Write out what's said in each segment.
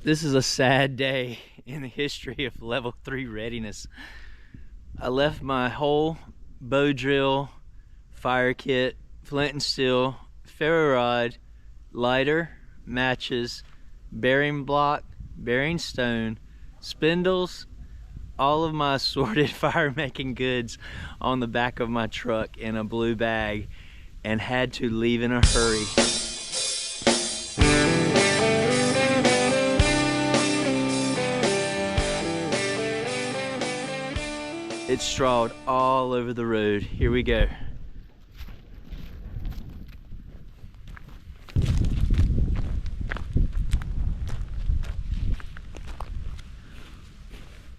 This is a sad day in the history of level 3 readiness. I left my whole bow drill, fire kit, flint and steel, ferro rod, lighter, matches, bearing block, bearing stone, spindles, all of my assorted fire making goods on the back of my truck in a blue bag, and had to leave in a hurry. It's strawed all over the road. Here we go.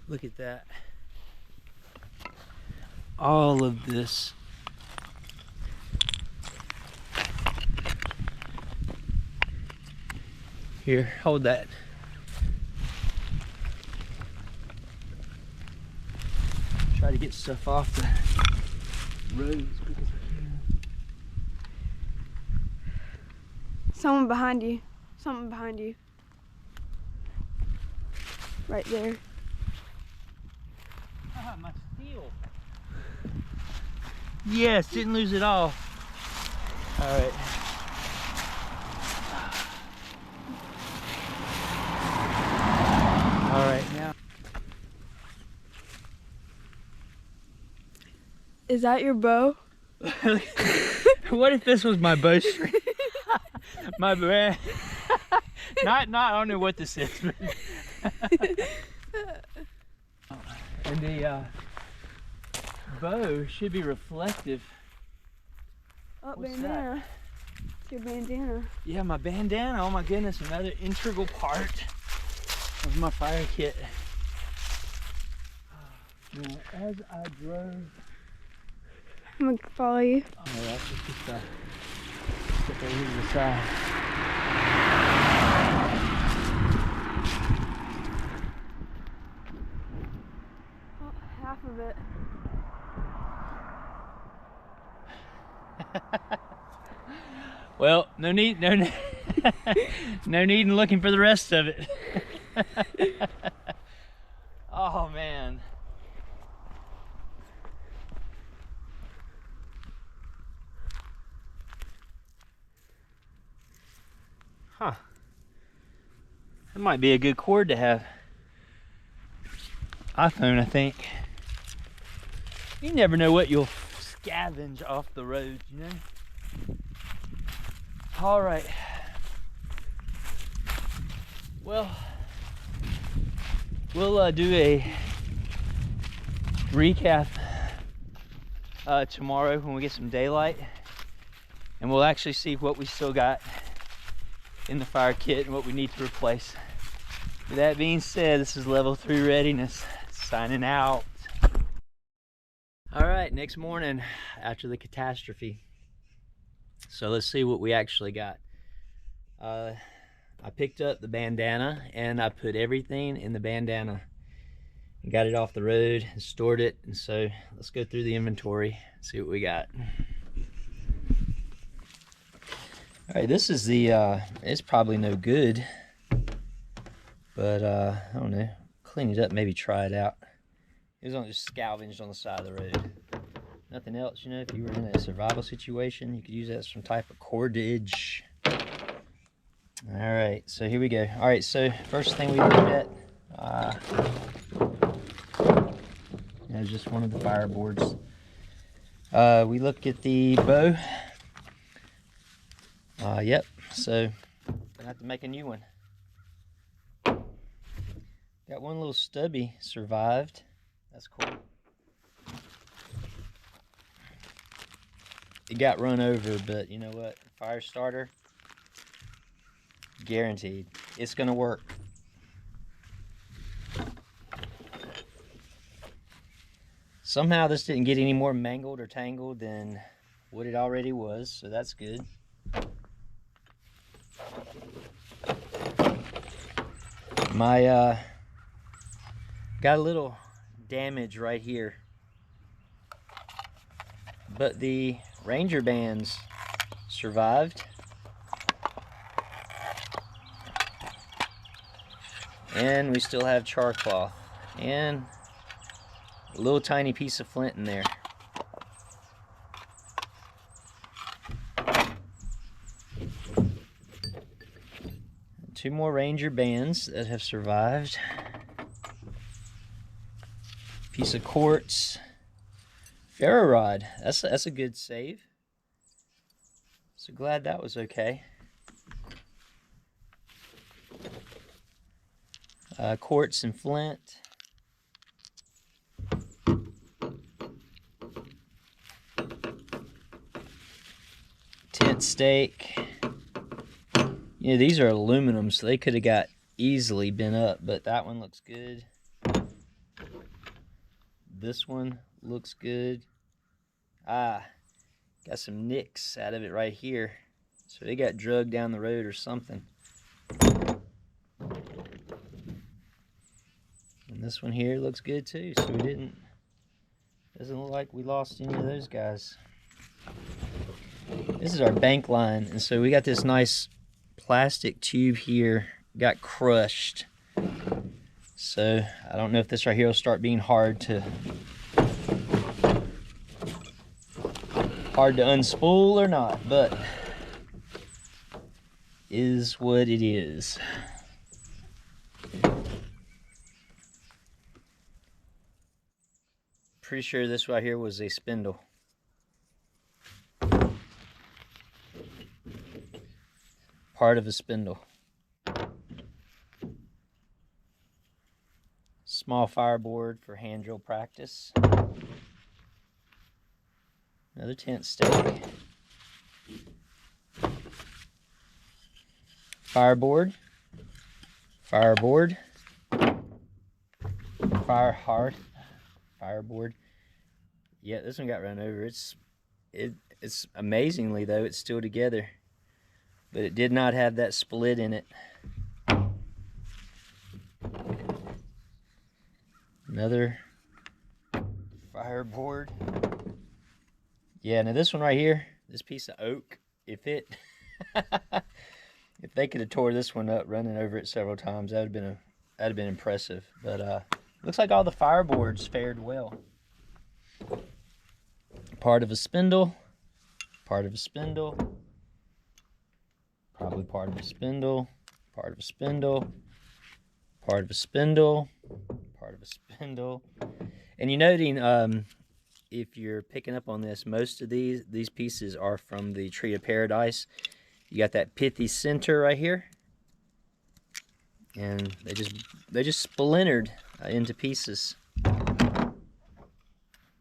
Look at that. All of this. Here, hold that. Try to get stuff off the road as quick as we can. Someone behind you. Something behind you. Right there. Ah, my steel. Yes, didn't lose it all. All right. All right, now. Is that your bow? What if this was my bowstring? My brand. I don't know what this is. And the bow should be reflective. Oh, What's bandana. that? It's your bandana. Yeah, my bandana. Oh my goodness, another integral part of my fire kit. Now, as I drove. I'm gonna follow you. Oh, that's just step over to the side. Oh, half of it. Well, no need in looking for the rest of it. Oh man. Huh. That might be a good cord to have. iPhone, I think. You never know what you'll scavenge off the road, you know? All right. Well, we'll do a recap tomorrow when we get some daylight, and we'll actually see what we still got in the fire kit and what we need to replace. With that being said, this is level 3 readiness, signing out. All right, next morning after the catastrophe. So let's see what we actually got. I picked up the bandana and I put everything in the bandana and got it off the road and stored it. And so let's go through the inventory, see what we got. All right, this is the, it's probably no good, but I don't know, clean it up, maybe try it out. It was just scavenged on the side of the road. Nothing else, you know, if you were in a survival situation, you could use that as some type of cordage. All right, so here we go. All right, so first thing we looked at, just one of the fireboards. We look at the bow. Yep, so gonna have to make a new one. Got one little stubby survived. That's cool. It got run over, but you know what? Fire starter, guaranteed. It's gonna work. Somehow this didn't get any more mangled or tangled than what it already was, so that's good. My got a little damage right here, but the Ranger bands survived. And we still have char cloth. And a little tiny piece of flint in there. Two more Ranger bands that have survived. Piece of quartz. Ferro rod. That's a good save. So glad that was okay. Quartz and flint. Tent stake. You know, these are aluminum, so they could have got easily bent up, but that one looks good. This one looks good. Got some nicks out of it right here. So they got drugged down the road or something. And this one here looks good too, so doesn't look like we lost any of those guys. This is our bank line, and so we got this nice plastic tube here, got crushed. So I don't know if this right here will start being hard to unspool or not, but is what it is. Pretty sure this right here was a spindle. Part of a spindle. Small fireboard for hand drill practice. Another tent stake. Fireboard. Fireboard. Fire hearth. Fireboard. Yeah, this one got run over. It's amazingly though, it's still together. But it did not have that split in it. Another fireboard. Yeah, now this one right here, this piece of oak, if they could have tore this one up running over it several times, that'd have been impressive. But looks like all the fireboards fared well. Part of a spindle, part of a spindle, probably part of a spindle, part of a spindle, part of a spindle, part of a spindle. And you're noting, if you're picking up on this, most of these pieces are from the Tree of Paradise. You got that pithy center right here, and they just splintered into pieces.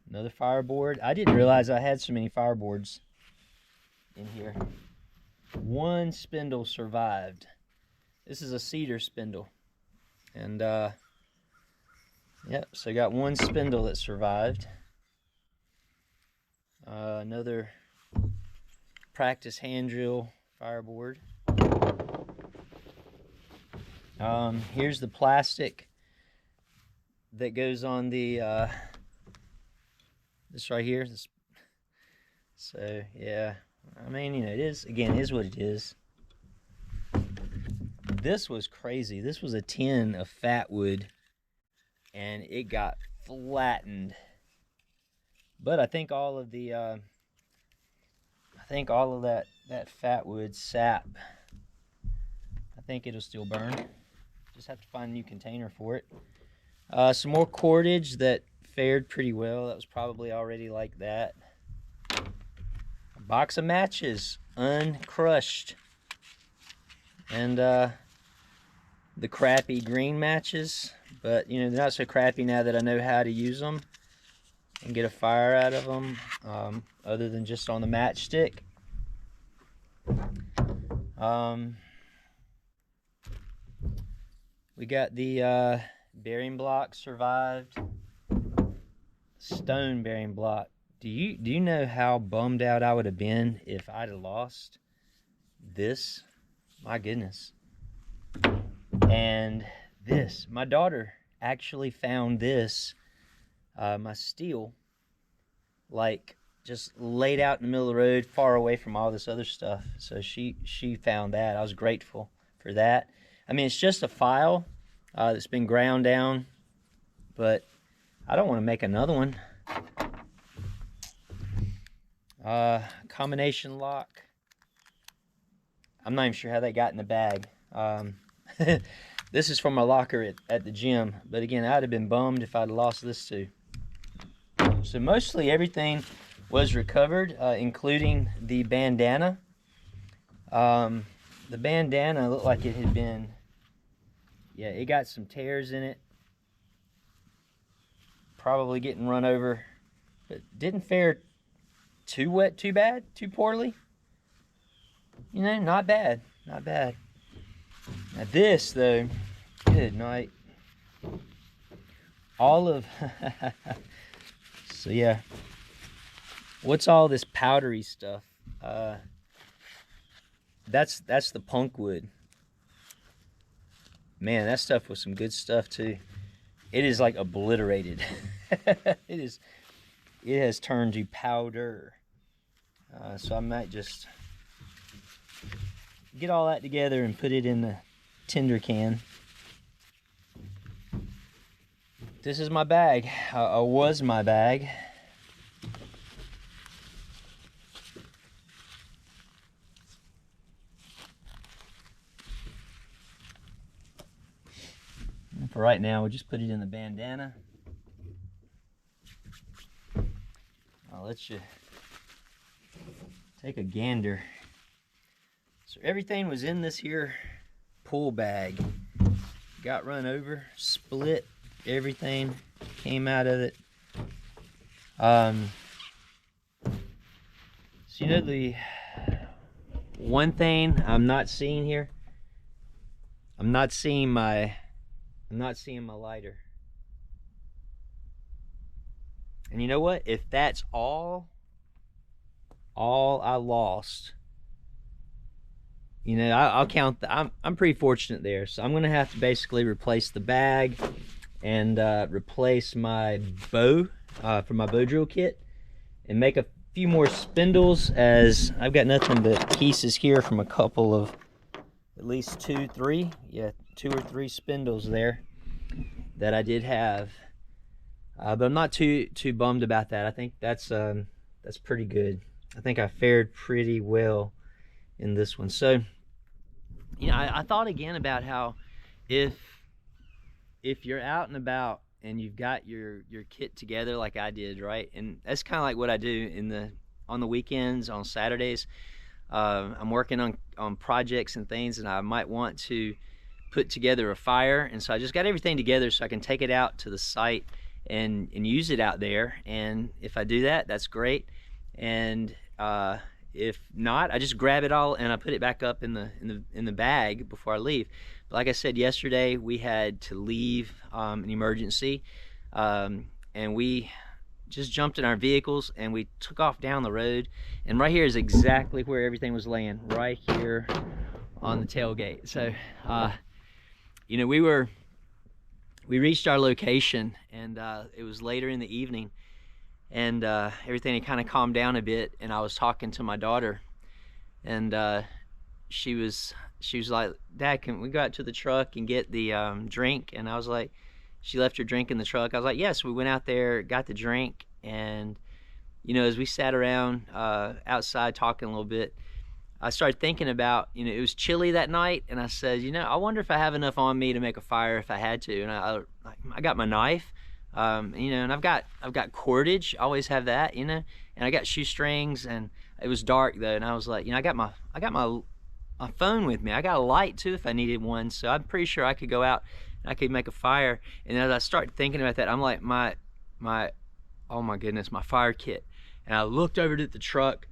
Another fireboard. I didn't realize I had so many fireboards in here. One spindle survived. This is a cedar spindle, and yep. So I got one spindle that survived. Another practice hand drill fireboard. Here's the plastic that goes on the this right here. So yeah, I mean, you know, it is what it is. This was crazy. This was a tin of fat wood, and it got flattened. But I think all of that fat wood sap, I think it'll still burn. Just have to find a new container for it. Some more cordage that fared pretty well. That was probably already like that. A box of matches, uncrushed. And the crappy green matches, but you know, they're not so crappy now that I know how to use them and get a fire out of them, other than just on the matchstick. We got the bearing block survived. Stone bearing block. Do you know how bummed out I would have been if I'd have lost this? My goodness. And this, my daughter actually found this, my steel, like just laid out in the middle of the road, far away from all this other stuff. So she found that. I was grateful for that. I mean, it's just a file, that's been ground down, but I don't want to make another one. Combination lock. I'm not even sure how they got in the bag. This is from my locker at the gym, but again, I'd have been bummed if I'd lost this too. So mostly everything was recovered, including the bandana. The bandana looked like it had been, yeah, it got some tears in it. Probably getting run over, but didn't fare too wet, too bad, too poorly. You know, not bad, not bad. Now this though, good night. All of, so yeah. What's all this powdery stuff? That's the punk wood. Man, that stuff was some good stuff too. It is like obliterated. It has turned to powder. So I might just get all that together and put it in the tinder can. This is my bag, was my bag. And for right now, we'll just put it in the bandana. I'll let you take a gander. So everything was in this here pool bag. Got run over, split, everything came out of it. So you know, the one thing I'm not seeing here, I'm not seeing my lighter. And you know what? If that's all I lost, you know, I'll count that. I'm pretty fortunate there. So I'm gonna have to basically replace the bag and replace my bow for my bow drill kit, and make a few more spindles, as I've got nothing but pieces here from a couple of, at least two or three spindles there that I did have. But I'm not too bummed about that. I think that's pretty good. I think I fared pretty well in this one. So, you know, I thought again about how if you're out and about and you've got your kit together like I did, right? And that's kind of like what I do on the weekends, on Saturdays. I'm working on projects and things, and I might want to put together a fire, and so I just got everything together so I can take it out to the site and use it out there. And if I do that, that's great. And if not, I just grab it all and I put it back up in the bag before I leave. But like I said yesterday, we had to leave an emergency, and we just jumped in our vehicles and we took off down the road. And right here is exactly where everything was laying, right here on the tailgate. So you know, we reached our location, and it was later in the evening, and everything had kind of calmed down a bit. And I was talking to my daughter, and she was like, "Dad, can we go out to the truck and get the drink?" And I was like, she left her drink in the truck. I was like, yes. We went out there, got the drink, and you know, as we sat around outside talking a little bit, I started thinking about, you know, it was chilly that night, and I said, you know, I wonder if I have enough on me to make a fire if I had to. And I got my knife, you know, and I've got cordage, I always have that, you know, and I got shoestrings, and it was dark though, and I was like, you know, I got my phone with me. I got a light too if I needed one, so I'm pretty sure I could go out and I could make a fire. And as I started thinking about that, I'm like, oh my goodness, my fire kit. And I looked over to the truck.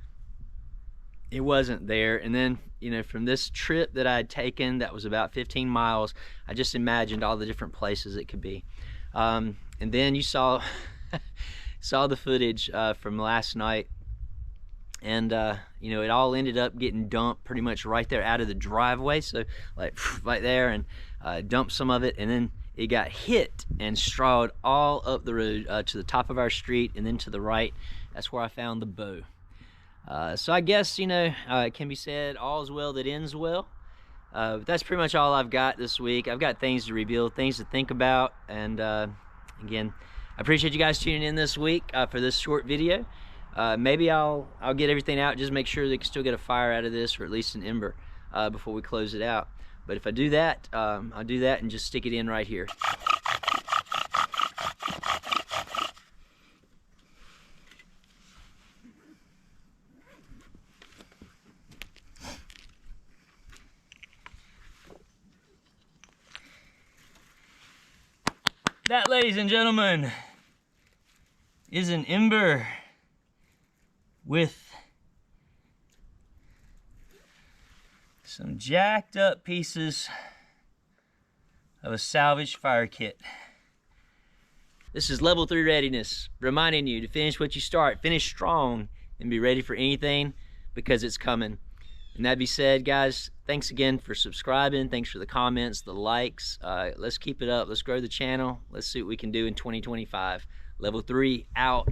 It wasn't there. And then, you know, from this trip that I had taken that was about 15 miles, I just imagined all the different places it could be. And then you saw the footage from last night, and you know, it all ended up getting dumped pretty much right there out of the driveway. So like right there, and dumped some of it, and then it got hit and strawed all up the road to the top of our street, and then to the right. That's where I found the bow. So I guess, you know, it can be said, all's well that ends well. But that's pretty much all I've got this week. I've got things to rebuild, things to think about, and again, I appreciate you guys tuning in this week for this short video. Maybe I'll get everything out, just make sure they can still get a fire out of this, or at least an ember, before we close it out. But if I do that, I'll do that and just stick it in right here. That, ladies and gentlemen, is an ember with some jacked up pieces of a salvaged fire kit. This is level 3 readiness, reminding you to finish what you start, finish strong, and be ready for anything, because it's coming. And that be said, guys, thanks again for subscribing. Thanks for the comments, the likes. Let's keep it up. Let's grow the channel. Let's see what we can do in 2025. Level 3 out.